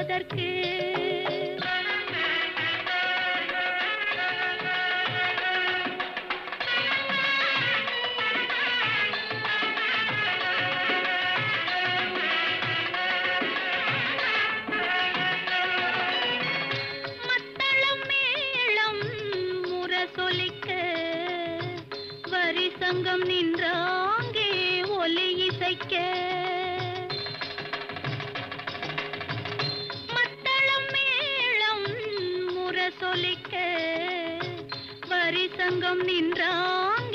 எதற்கு சங்கம் நின்றாங்கே ஒலி இசைக்க மத்தளம் மேளம் முரசொலிக்க வரி சங்கம் நின்றாங்க